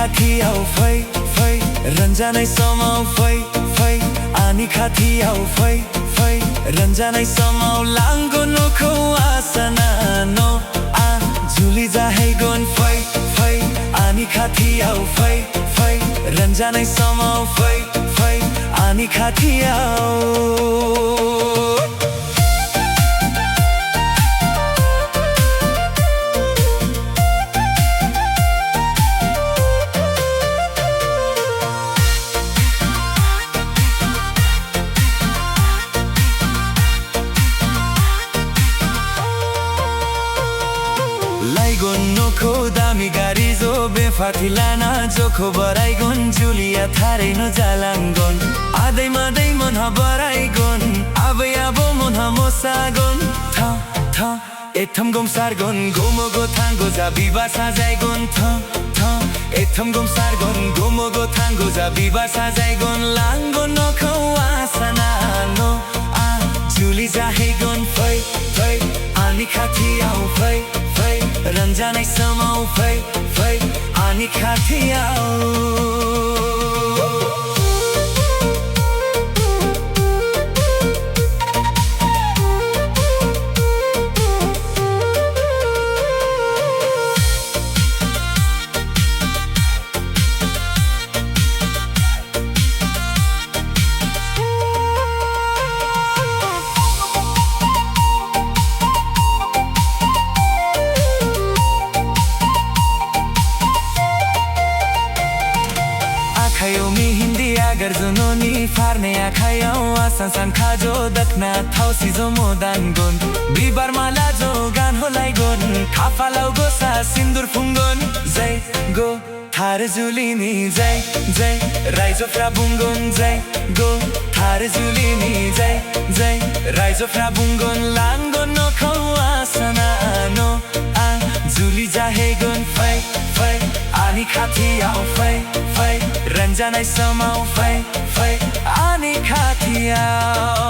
खाथियाव फै फै रंजानाय समाव फै फै आंनि खाथियाव फै फै रंजानाय समाव लांगोनखौ आसाना न' जुलि जाहैगोन फै फै आंनि खाथियाव फै फै रंजानाय समाव फै फै आंनि खाथियाव नखौ दामी गारी जो बेफाथि लाना जोखो बराइगोन जुलिया थारैनो जालांगोन आदै मादै मोनहा बराइगोन आबै आबौ मोनहा मोसागोन थ थ एथम गमसारगोन गोमो गोथां गोजा बिबार साजायगोन थ थ एथम गमसारगोन गोमो गोथां गोजा बिबार साजायगोन लांगोन नखौ आसाना न' जुलि जाहैगोन फै फै आंनि खाथियाव फै फै रंजानाय समाव फै फै आंनि खाथियाव agar zononi farne akhayau asan san khajo dakna thausi jo modan gon bibar mala jo gan holai gon khafalau go sa sindur fungon jai go thar julini jai jai raijo frabungon jai go thar julini jai jai raijo frabungon langon no khawa asana no juli jahegon fai fai ani khathiau fai fai रंजानाय समाव फै फै आंनि खाथियाव